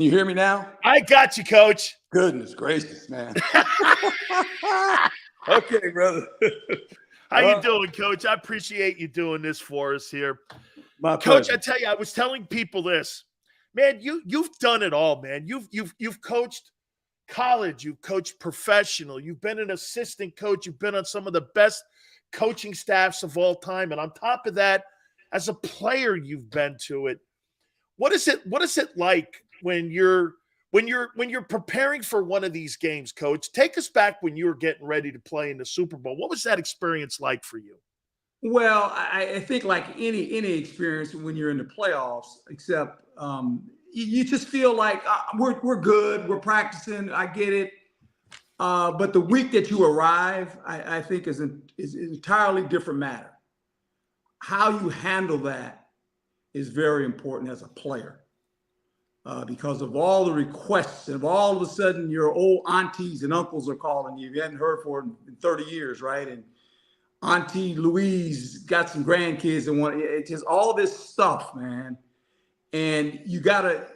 You hear me now? I got you, Coach. Goodness gracious, man. Okay, brother. How you doing, Coach? I appreciate you doing this for us here. My Coach, pleasure. I tell you, I was telling people this. Man, you've done it all, man. You've coached college, you've coached professional, you've been an assistant coach, you've been on some of the best coaching staffs of all time. And on top of that, as a player, you've been to it. What is it like when you're preparing for one of these games, Coach? Take us back when you were getting ready to play in the Super Bowl. What was that experience like for you? Well, I think like any experience when you're in the playoffs, except you just feel like we're good, we're practicing, I get it. But the week that you arrive, I think is an entirely different matter. How you handle that is very important as a player. Because of all the requests, and all of a sudden your old aunties and uncles are calling you. You hadn't heard for in 30 years, right? And Auntie Louise got some grandkids and it's just all this stuff, man. And you gotta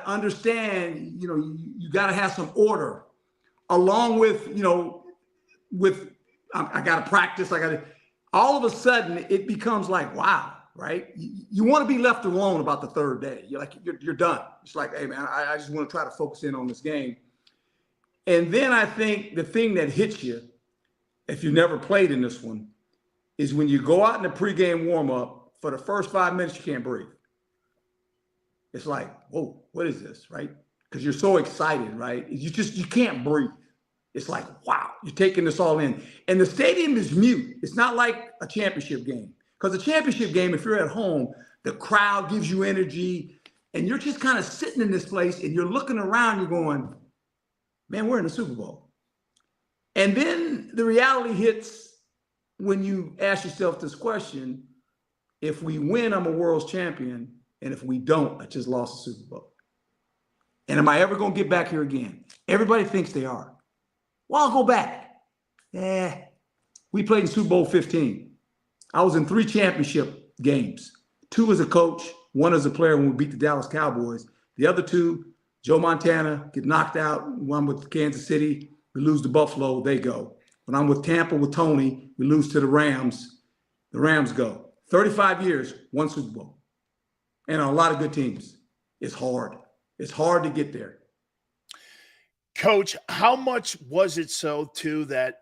understand, you gotta have some order along with, I gotta practice. All of a sudden it becomes like, wow. Right? You want to be left alone about the third day. You're done. It's like, hey man, I just want to try to focus in on this game. And then I think the thing that hits you, if you never played in this one, is when you go out in the pregame warm-up, for the first 5 minutes, you can't breathe. It's like, whoa, what is this, right? Because you're so excited, right? You can't breathe. It's like, wow, you're taking this all in. And the stadium is mute. It's not like a championship game. Because the championship game, if you're at home, the crowd gives you energy, and you're just kind of sitting in this place, and you're looking around, you're going, man, we're in the Super Bowl. And then the reality hits when you ask yourself this question: if we win, I'm a world's champion, and if we don't, I just lost the Super Bowl. And am I ever going to get back here again? Everybody thinks they are. Well, I'll go back. We played in Super Bowl 15. I was in 3 championship games, 2 as a coach, 1 as a player when we beat the Dallas Cowboys. The other 2, Joe Montana get knocked out. When I'm with Kansas City, we lose to Buffalo, they go. When I'm with Tampa with Tony, we lose to the Rams go. 35 years, 1 Super Bowl. And a lot of good teams. It's hard. It's hard to get there. Coach, how much was it so too that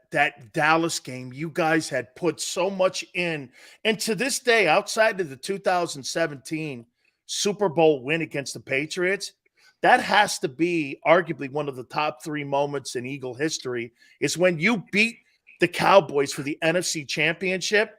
Dallas game, you guys had put so much in, and to this day, outside of the 2017 Super Bowl win against the Patriots, that has to be arguably one of the top 3 moments in Eagle history, is when you beat the Cowboys for the NFC Championship.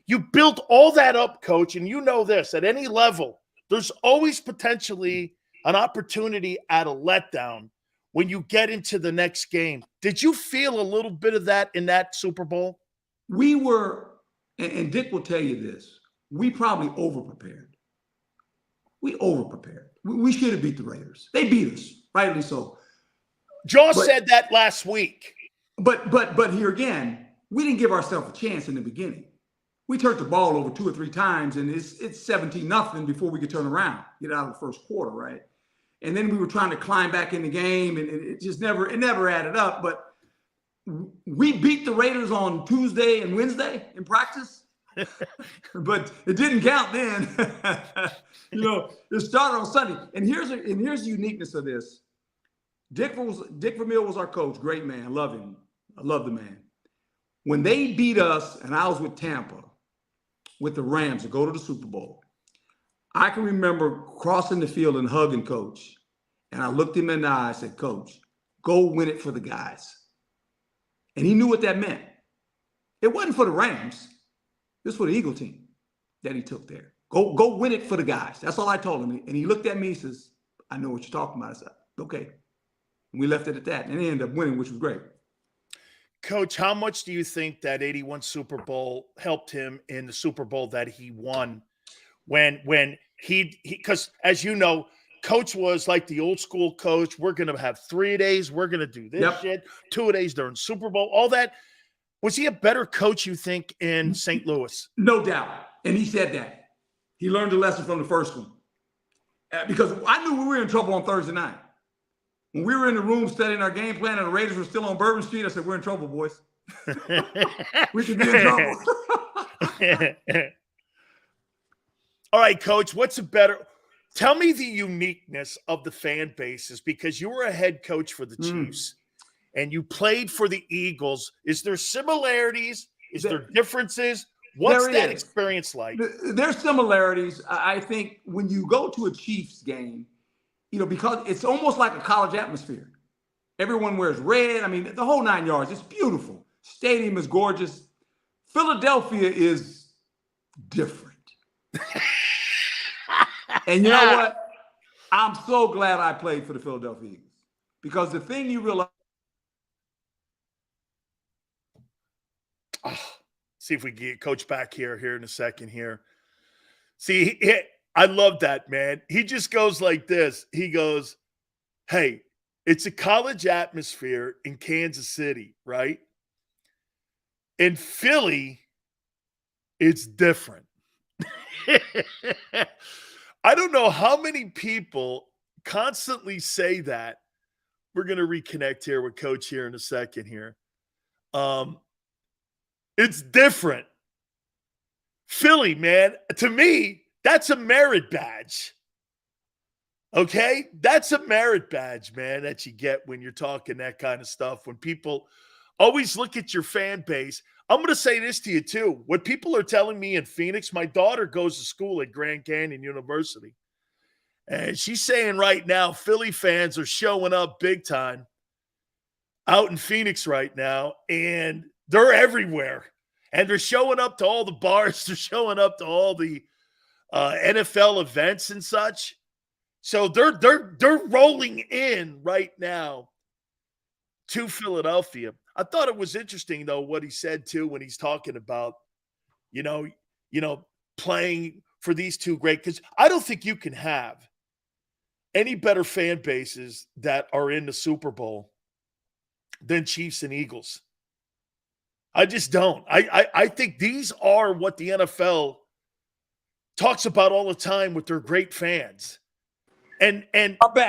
You built all that up, Coach, and you know this, at any level, there's always potentially an opportunity at a letdown when you get into the next game. Did you feel a little bit of that in that Super Bowl? We were, and Dick will tell you this, we probably overprepared. We should have beat the Raiders. They beat us, rightly so. Josh said that last week. But here again, we didn't give ourselves a chance in the beginning. We turned the ball over 2 or 3 times, and it's 17-0 before we could turn around, get out of the first quarter, right? And then we were trying to climb back in the game, and it just never added up. But we beat the Raiders on Tuesday and Wednesday in practice, but it didn't count then. It started on Sunday. And here's the uniqueness of this. Dick Vermeil was our coach, great man, love him. I love the man. When they beat us, and I was with Tampa, with the Rams to go to the Super Bowl, I can remember crossing the field and hugging Coach. And I looked him in the eye and said, Coach, go win it for the guys. And he knew what that meant. It wasn't for the Rams. This was for the Eagle team that he took there. Go win it for the guys. That's all I told him. And he looked at me and says, I know what you're talking about. I said, okay. And we left it at that. And they ended up winning, which was great. Coach, how much do you think that 81 Super Bowl helped him in the Super Bowl that he won when he because as you know, Coach was like the old school coach. We're going to have 3 days. We're going to do this shit. 2 days during Super Bowl, all that. Was he a better coach, you think, in St. Louis? No doubt. And he said that. He learned a lesson from the first one. Because I knew we were in trouble on Thursday night. When we were in the room studying our game plan and the Raiders were still on Bourbon Street, I said, we're in trouble, boys. We could be in trouble. All right, Coach, tell me the uniqueness of the fan bases, because you were a head coach for the Chiefs and you played for the Eagles. Is there similarities? Is there differences? What's that experience like? There's similarities. I think when you go to a Chiefs game, because it's almost like a college atmosphere. Everyone wears red. I mean, the whole 9 yards. It's beautiful. Stadium is gorgeous. Philadelphia is different. And you know what? I'm so glad I played for the Philadelphia Eagles, because the thing you realize. See if we can get Coach back here in a second here. See, I love that, man. He just goes like this. He goes, hey, it's a college atmosphere in Kansas City, right? In Philly, it's different. I don't know how many people constantly say that. We're going to reconnect here with Coach here in a second here. It's different. Philly, man, to me, that's a merit badge. Okay? That's a merit badge, man, that you get when you're talking that kind of stuff. When people always look at your fan base. I'm going to say this to you, too. What people are telling me in Phoenix, my daughter goes to school at Grand Canyon University. And she's saying right now, Philly fans are showing up big time out in Phoenix right now. And they're everywhere. And they're showing up to all the bars. They're showing up to all the NFL events and such. So they're rolling in right now to Philadelphia. I thought it was interesting, though, what he said, too, when he's talking about, playing for these two great – because I don't think you can have any better fan bases that are in the Super Bowl than Chiefs and Eagles. I just don't. I think these are what the NFL talks about all the time with their great fans. And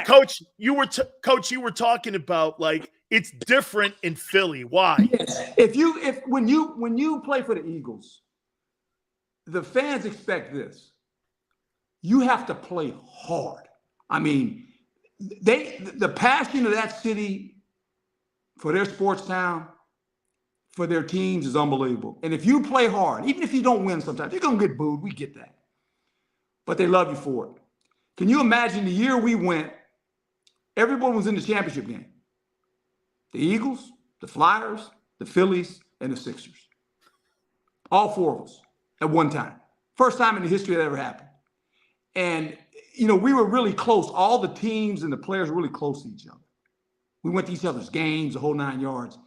Coach, you were talking about, like, it's different in Philly. Why? Yes. When you play for the Eagles, the fans expect this. You have to play hard. I mean, the passion of that city for their sports town, for their teams, is unbelievable. And if you play hard, even if you don't win sometimes, you're going to get booed. We get that. But they love you for it. Can you imagine the year we went, everyone was in the championship game? The Eagles, the Flyers, the Phillies, and the Sixers. All four of us at one time. First time in the history that ever happened. And, we were really close. All the teams and the players were really close to each other. We went to each other's games, the whole 9 yards.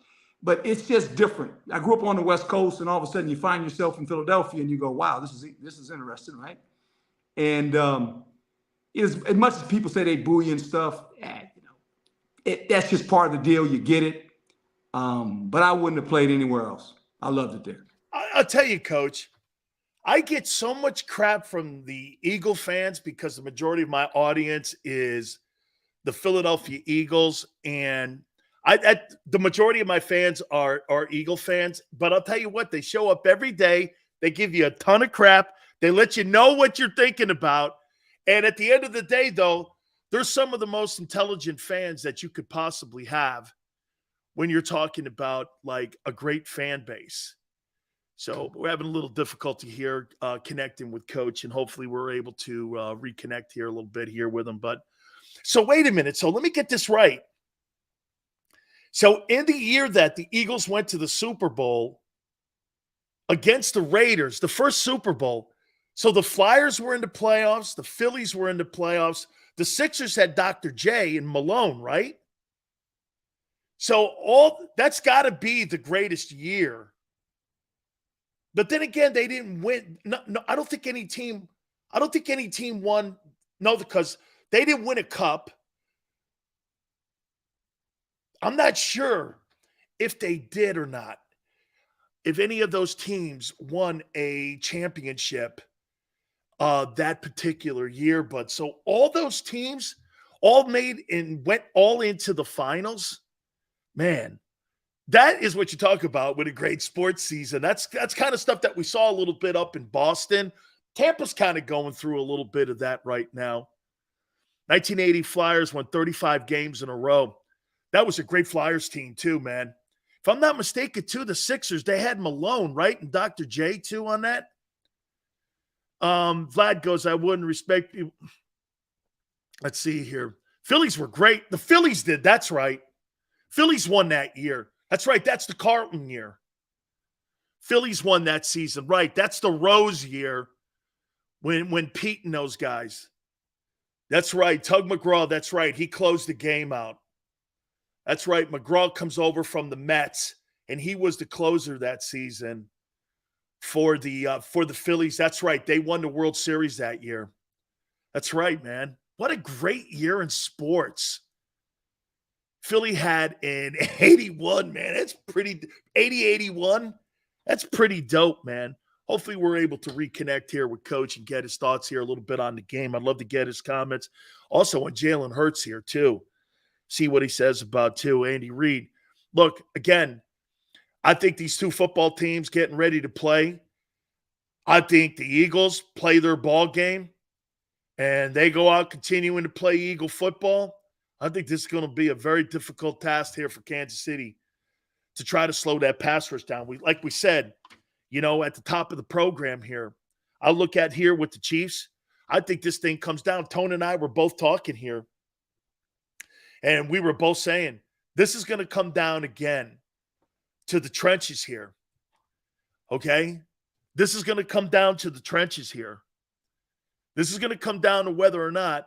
But it's just different. I grew up on the West Coast, and all of a sudden you find yourself in Philadelphia, and you go, wow, this is interesting, right? And as much as people say they boo you and stuff, that's just part of the deal. You get it. But I wouldn't have played anywhere else. I loved it there. I'll tell you, Coach, I get so much crap from the Eagle fans because the majority of my audience is the Philadelphia Eagles, and the majority of my fans are Eagle fans. But I'll tell you what, they show up every day. They give you a ton of crap. They let you know what you're thinking about. And at the end of the day, though, they're some of the most intelligent fans that you could possibly have when you're talking about, like, a great fan base. So we're having a little difficulty here connecting with Coach, and hopefully we're able to reconnect here a little bit here with him. But so wait a minute. So let me get this right. So in the year that the Eagles went to the Super Bowl against the Raiders, the first Super Bowl, so the Flyers were in the playoffs, the Phillies were in the playoffs, the Sixers had Dr. J and Malone, right? So that's got to be the greatest year. But then again, they didn't win. No, I don't think any team won. No, because they didn't win a cup. I'm not sure if they did or not. If any of those teams won a championship that particular year. But so all those teams all made and went all into the finals. Man, that is what you talk about with a great sports season. That's kind of stuff that we saw a little bit up in Boston. Tampa's kind of going through a little bit of that right now. 1980 Flyers won 35 games in a row. That was a great Flyers team too, man. If I'm not mistaken, too, the Sixers, they had Malone, right? And Dr. J, too, on that. Vlad goes, I wouldn't respect you. Let's see here. Phillies were great. The Phillies did. That's right. Phillies won that year. That's right. That's the Carlton year. Phillies won that season. Right. That's the Rose year when Pete and those guys. That's right. Tug McGraw. That's right. He closed the game out. That's right. McGraw comes over from the Mets, and he was the closer that season for the Phillies. That's right. They won the World Series that year. That's right, man. What a great year in sports. Philly had in 81, man. That's pretty 80-81. That's pretty dope, man. Hopefully we're able to reconnect here with Coach and get his thoughts here a little bit on the game. I'd love to get his comments. Also on Jalen Hurts here, too. See what he says about, too, Andy Reid. Look, again, I think these two football teams getting ready to play. I think the Eagles play their ball game, and they go out continuing to play Eagle football. I think this is going to be a very difficult task here for Kansas City to try to slow that pass rush down. Like we said, at the top of the program here, I look at here with the Chiefs. I think this thing comes down. Tone and I were both talking here, and we were both saying this is going to come down again to the trenches here, okay? This is going to come down to the trenches here. This is going to come down to whether or not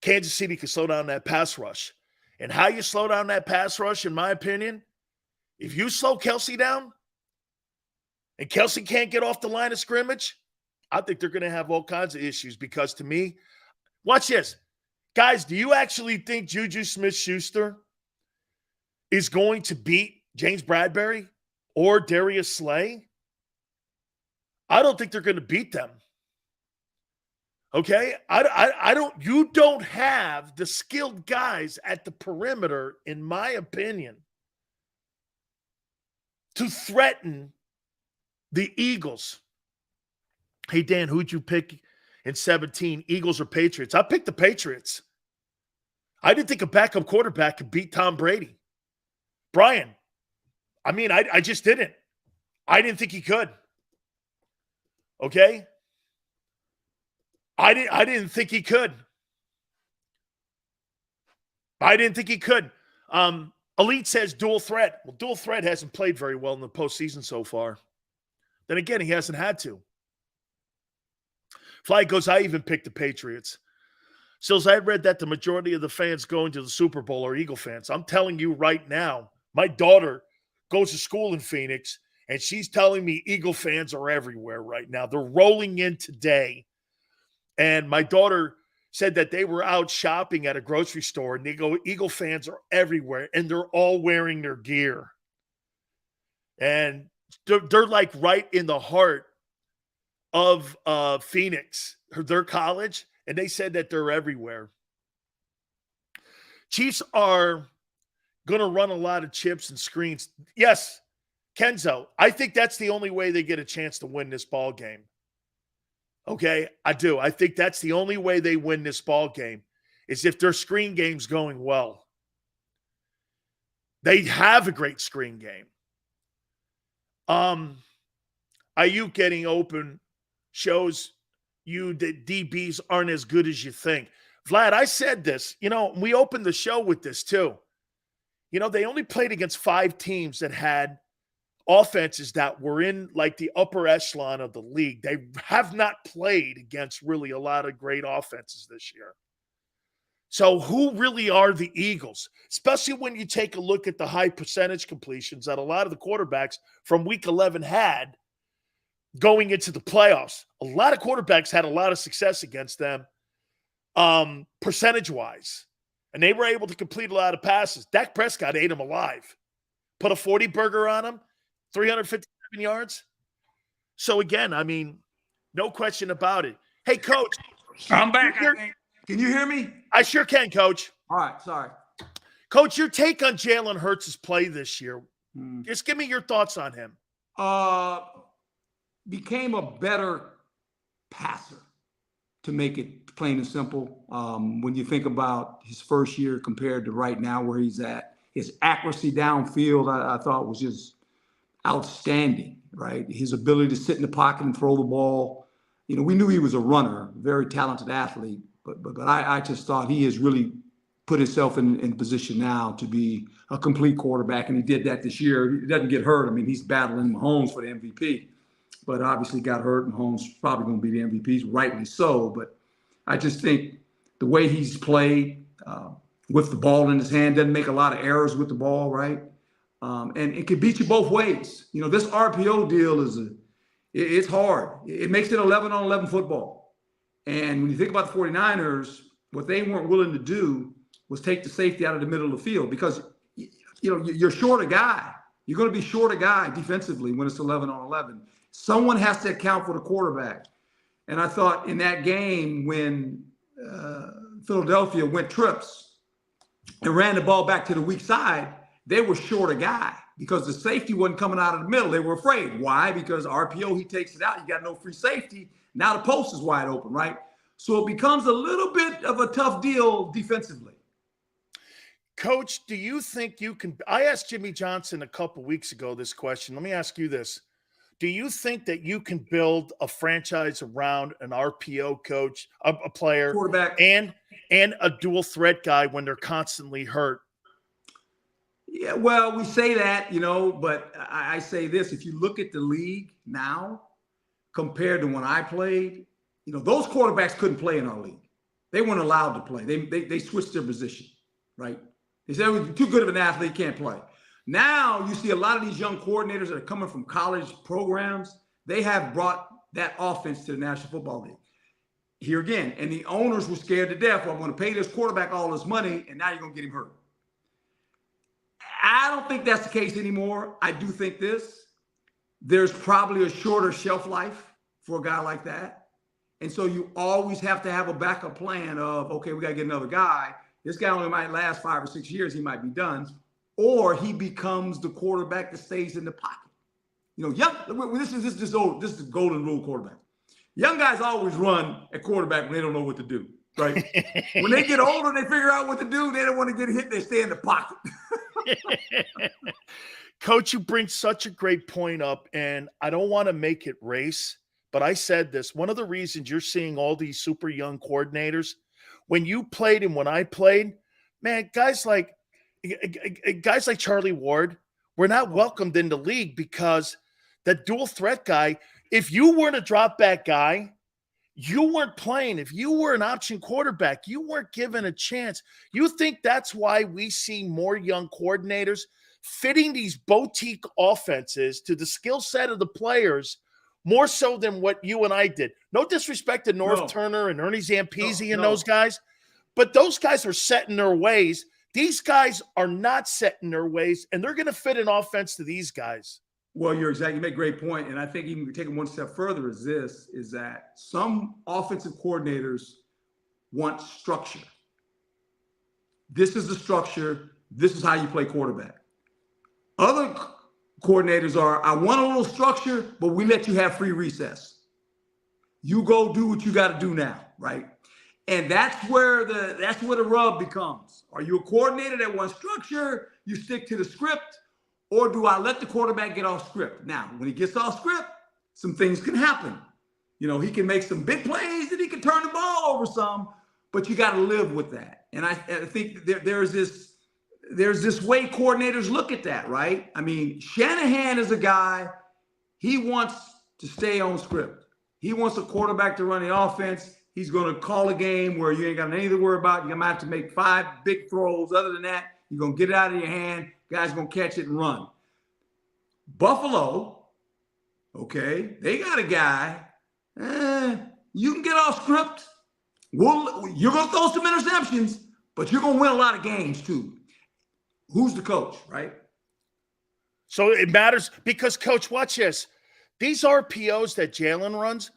Kansas City can slow down that pass rush. And how you slow down that pass rush, in my opinion, if you slow Kelsey down and Kelsey can't get off the line of scrimmage, I think they're going to have all kinds of issues because to me, watch this. Guys, do you actually think Juju Smith-Schuster is going to beat James Bradbury or Darius Slay? I don't think they're going to beat them. Okay? You don't have the skilled guys at the perimeter, in my opinion, to threaten the Eagles. Hey, Dan, who'd you pick in 17, Eagles or Patriots? I picked the Patriots. I didn't think a backup quarterback could beat Tom Brady. Brian, I just didn't. I didn't think he could. Okay? I didn't think he could. I didn't think he could. Elite says dual threat. Well, dual threat hasn't played very well in the postseason so far. Then again, he hasn't had to. Fly goes, I even picked the Patriots. Sills, I read that the majority of the fans going to the Super Bowl are Eagle fans. I'm telling you right now, my daughter goes to school in Phoenix, and she's telling me Eagle fans are everywhere right now. They're rolling in today. And my daughter said that they were out shopping at a grocery store, and they go, Eagle fans are everywhere, and they're all wearing their gear. And they're like right in the heart of Phoenix, their college, and they said that they're everywhere. Chiefs are going to run a lot of chips and screens. Yes, Kenzo, I think that's the only way they get a chance to win this ball game. Okay, I do. I think that's the only way they win this ball game is if their screen game's going well. They have a great screen game. Ayuk getting open shows you that DBs aren't as good as you think. Vlad, I said this. We opened the show with this too. They only played against 5 teams that had offenses that were in like the upper echelon of the league. They have not played against really a lot of great offenses this year. So who really are the Eagles? Especially when you take a look at the high percentage completions that a lot of the quarterbacks from week 11 had going into the playoffs. A lot of quarterbacks had a lot of success against them percentage-wise. And they were able to complete a lot of passes. Dak Prescott ate them alive. Put a 40 burger on him. 357 yards. So again, no question about it. Hey, Coach. I'm back, I think. Can you hear me? I sure can, Coach. All right, sorry. Coach, your take on Jalen Hurts' play this year. Just give me your thoughts on him. Became a better passer, to make it plain and simple. When you think about his first year compared to right now where he's at, his accuracy downfield, I thought was just outstanding, right? His ability to sit in the pocket and throw the ball. You know, we knew he was a runner, very talented athlete, but I just thought he has really put himself in position now to be a complete quarterback, and he did that this year. He doesn't get hurt. I mean, he's battling Mahomes for the MVP, but obviously got hurt, and Mahomes probably going to be the MVP, rightly so. But I just think the way he's played with the ball in his hand, doesn't make a lot of errors with the ball, right? And it can beat you both ways. You know, this RPO deal it's hard. It makes it 11-on-11 football. And when you think about the 49ers, what they weren't willing to do was take the safety out of the middle of the field, because, you know, you're short a guy. You're going to be short a guy defensively when it's 11-on-11. Someone has to account for the quarterback. And I thought in that game when Philadelphia went trips and ran the ball back to the weak side, they were short a guy because the safety wasn't coming out of the middle. They were afraid. Why? Because RPO, he takes it out. You got no free safety. Now the post is wide open, right? So it becomes a little bit of a tough deal defensively. Coach, do you think you can – I asked Jimmy Johnson a couple weeks ago this question. Let me ask you this. Do you think that you can build a franchise around an RPO coach, a player, quarterback, and a dual threat guy when they're constantly hurt? Yeah, well, we say that, you know, but I say this. If you look at the league now compared to when I played, you know, those quarterbacks couldn't play in our league. They weren't allowed to play. They switched their position, right? They said, we're too good of an athlete, can't play. Now you see a lot of these young coordinators that are coming from college programs. They have brought that offense to the National Football League. Here again, and the owners were scared to death. Well, I'm going to pay this quarterback all this money, and now you're going to get him hurt. I don't think that's the case anymore. I do think this. There's probably a shorter shelf life for a guy like that. And so you always have to have a backup plan of, okay, we got to get another guy. This guy only might last 5 or 6 years. He might be done. Or he becomes the quarterback that stays in the pocket. You know, this is the golden rule quarterback. Young guys always run at quarterback when they don't know what to do, right? When they get older, they figure out what to do. They don't want to get hit. They stay in the pocket. Coach, you bring such a great point up, and I don't want to make it race, but I said this. One of the reasons you're seeing all these super young coordinators, when you played and when I played, man, guys like Charlie Ward were not welcomed in the league because the dual threat guy, if you weren't a drop back guy, you weren't playing. If you were an option quarterback, you weren't given a chance. You think that's why we see more young coordinators fitting these boutique offenses to the skill set of the players more so than what you and I did. No disrespect to North Turner and Ernie Zampese and those guys, but those guys are set in their ways. These guys are not set in their ways, and they're going to fit an offense to these guys. Well, you make a great point. And I think even taking one step further is that some offensive coordinators want structure. This is the structure. This is how you play quarterback. Other coordinators are, I want a little structure, but we let you have free recess. You go do what you got to do now, right? And that's where the rub becomes. Are you a coordinator that wants structure? You stick to the script, or do I let the quarterback get off script? Now, when he gets off script, some things can happen. You know, he can make some big plays and he can turn the ball over some, but you got to live with that. And I think there's this way coordinators look at that, right? I mean, Shanahan is a guy, he wants to stay on script. He wants a quarterback to run the offense. He's going to call a game where you ain't got anything to worry about. You're going to have to make 5 big throws. Other than that, you're going to get it out of your hand. Guys going to catch it and run. Buffalo, okay, they got a guy. You can get off script. You're going to throw some interceptions, but you're going to win a lot of games too. Who's the coach, right? So it matters because, Coach, watch this. These RPOs that Jalen runs,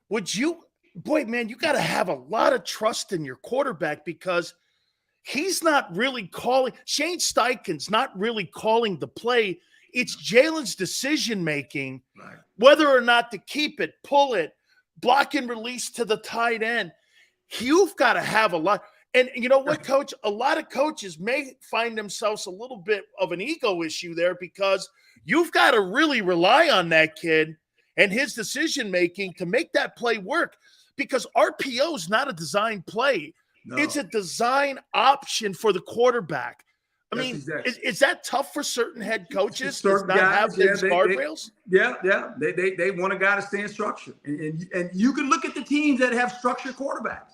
would you boy, man, you got to have a lot of trust in your quarterback because he's not really calling. Shane Steichen's not really calling the play. It's Jalen's decision-making, Right. whether or not to keep it, pull it, block and release to the tight end. You've got to have a lot. And you know what, Coach? A lot of coaches may find themselves a little bit of an ego issue there because you've got to really rely on that kid and his decision-making to make that play work because RPO is not a design play. No. It's a design option for the quarterback. I mean, exactly. is that tough for certain head coaches certain to not guys, have these guardrails? They want a guy to stay in structure. And you can look at the teams that have structured quarterbacks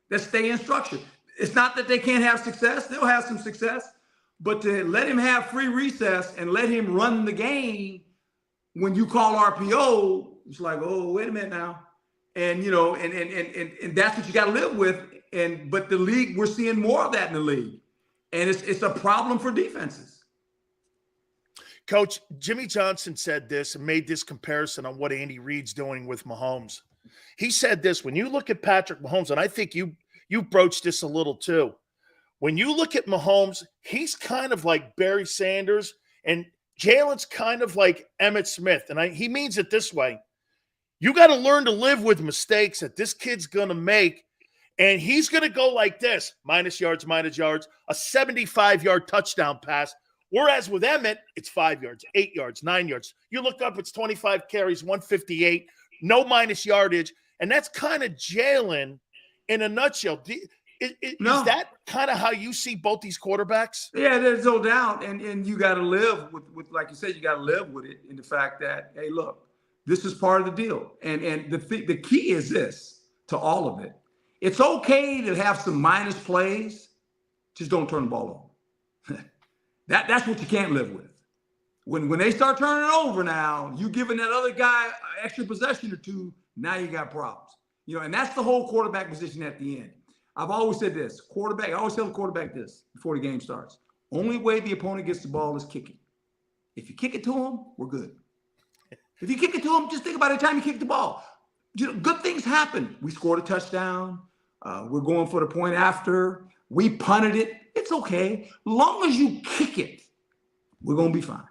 that stay in structure. It's not that they can't have success. They'll have some success. But to let him have free recess and let him run the game when you call RPO, it's like, oh, wait a minute now. And, you know, and that's what you got to live with. But the league, we're seeing more of that in the league. And it's a problem for defenses. Coach, Jimmy Johnson said this and made this comparison on what Andy Reid's doing with Mahomes. He said this, when you look at Patrick Mahomes, and I think you broached this a little too. When you look at Mahomes, he's kind of like Barry Sanders, and Jalen's kind of like Emmitt Smith. And he means it this way. You got to learn to live with mistakes that this kid's going to make. And he's going to go like this, minus yards, a 75-yard touchdown pass. Whereas with Emmitt, it's 5 yards, 8 yards, 9 yards. You look up, it's 25 carries, 158, no minus yardage. And that's kind of Jalen in a nutshell. Is that kind of how you see both these quarterbacks? Yeah, there's no doubt. And you got to live with, like you said, you got to live with it in the fact that, hey, look, this is part of the deal. And the key is this to all of it. It's okay to have some minus plays. Just don't turn the ball over. That's what you can't live with. When they start turning it over now, you giving that other guy an extra possession or two, now you got problems. You know, and that's the whole quarterback position at the end. I've always said this, I always tell the quarterback this before the game starts. Only way the opponent gets the ball is kicking. If you kick it to him, we're good. If you kick it to him, just think about the time you kick the ball. You know, good things happen. We scored a touchdown. We're going for the point after. We punted it. It's okay. Long as you kick it, we're going to be fine.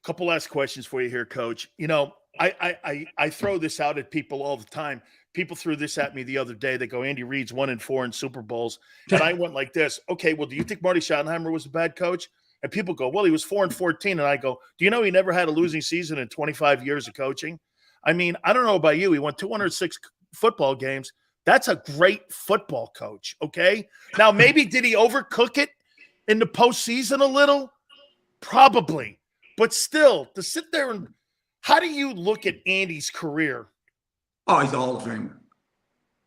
Couple last questions for you here, Coach. You know, I throw this out at people all the time. People threw this at me the other day. They go, Andy Reid's 1-4 in Super Bowls. And I went like this. Okay, well, do you think Marty Schottenheimer was a bad coach? And people go, well, he was 4-14. And I go, do you know he never had a losing season in 25 years of coaching? I mean, I don't know about you. He won 206 football games. That's a great football coach, okay? Now, maybe did he overcook it in the postseason a little? Probably. But still, to sit there and – how do you look at Andy's career? Oh, he's a Hall of Famer.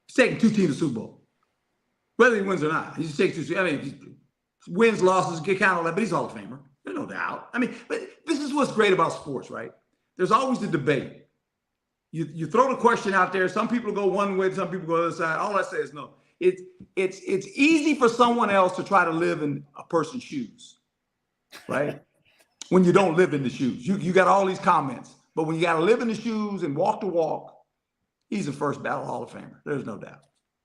He's taking 2 teams to Super Bowl. Whether he wins or not, he's taking 2 teams. I mean, wins, losses, get count on that, but he's a Hall of Famer. There's no doubt. I mean, but this is what's great about sports, right? There's always the debate. You throw the question out there. Some people go one way, some people go the other side. All I say is no. It's easy for someone else to try to live in a person's shoes, right? When you don't live in the shoes. You got all these comments. But when you got to live in the shoes and walk the walk, he's the first ballot Hall of Famer. There's no doubt.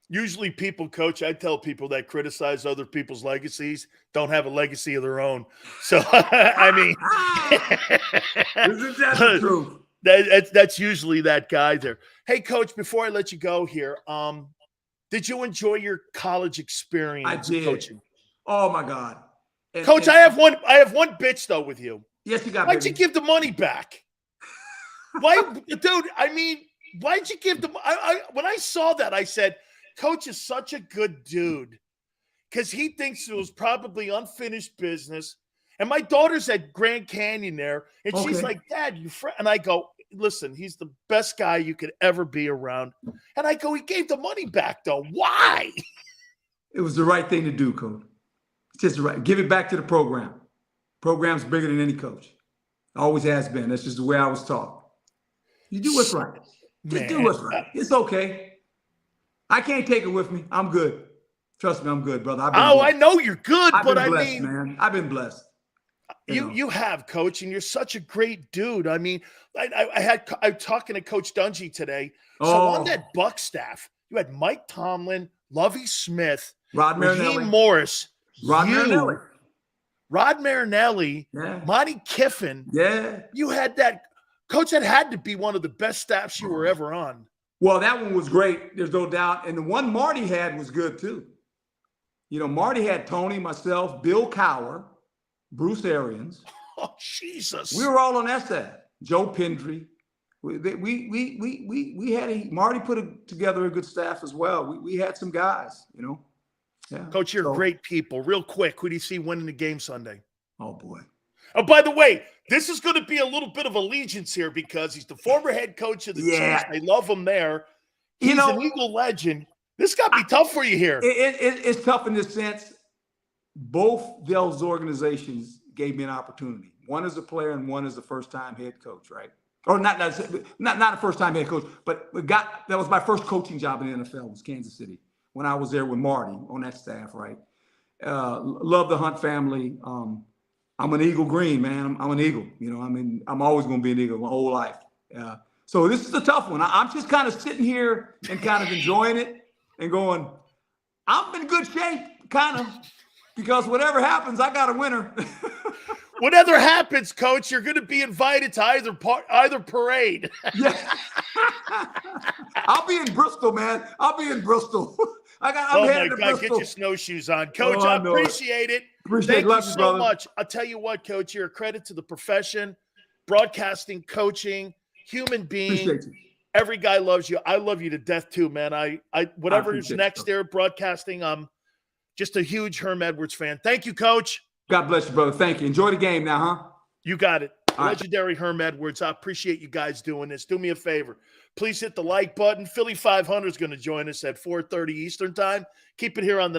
Usually people, Coach, I tell people that criticize other people's legacies don't have a legacy of their own. So, I mean. Isn't that the truth? That's usually that guy there. Hey, Coach, before I let you go here, did you enjoy your college experience? I did. Coaching? Oh my God, Coach, I have one bitch though with you. Yes, you got. Why'd you give the money back? Why, dude? I mean, why'd you give the? When I saw that, I said, Coach is such a good dude because he thinks it was probably unfinished business. And my daughter's at Grand Canyon there, and she's like, Dad, you friend. And I go, listen, he's the best guy you could ever be around. And I go, he gave the money back, though. Why? It was the right thing to do, Coach. It's just right. Give it back to the program. Program's bigger than any coach. Always has been. That's just the way I was taught. You do what's right. Just do what's right. It's okay. I can't take it with me. I'm good. Trust me, I'm good, brother. I know you're good, but I mean, man. I've been blessed. You have, Coach, and you're such a great dude. I mean, I'm talking to Coach Dungy today. So on that Buck staff, you had Mike Tomlin, Lovie Smith, Raheem Morris, Rod Marinelli, Monty Kiffin. Yeah. You had that. Coach, that had to be one of the best staffs you were ever on. Well, that one was great. There's no doubt. And the one Marty had was good too. Marty had Tony, myself, Bill Cowher, Bruce Arians. Oh, Jesus. We were all on that staff. Joe Pendry. Marty put together a good staff as well. We had some guys, Yeah. Coach, you're great people. Real quick, who do you see winning the game Sunday? Oh, boy. Oh, by the way, this is going to be a little bit of allegiance here because he's the former head coach of the Chiefs. They love him there. He's an Eagle legend. This got to be tough for you here. It's tough in this sense. Both those organizations gave me an opportunity. One as a player and one as a first-time head coach, right? Or not a first-time head coach, but that was my first coaching job in the NFL was Kansas City when I was there with Marty on that staff, right? Love the Hunt family. I'm an Eagle Green, man. I'm an Eagle. I'm always going to be an Eagle my whole life. So this is a tough one. I'm just kind of sitting here and kind of enjoying it and going, I'm in good shape, kind of, because whatever happens, I got a winner. Whatever happens, Coach, you're going to be invited to either parade. Yeah. I'll be in Bristol, man. I'll be in Bristol. I'm headed to Bristol. Get your snowshoes on. Coach, I appreciate it. Thank you so much. I'll tell you what, Coach, you're a credit to the profession, broadcasting, coaching, human being. Appreciate you. Every guy loves you. I love you to death too, man. Whatever is next there, broadcasting, I'm just a huge Herm Edwards fan. Thank you, Coach. God bless you, brother. Thank you. Enjoy the game now, huh? You got it. All Legendary Herm Edwards. I appreciate you guys doing this. Do me a favor. Please hit the like button. Philly 500 is going to join us at 4:30 Eastern time. Keep it here on the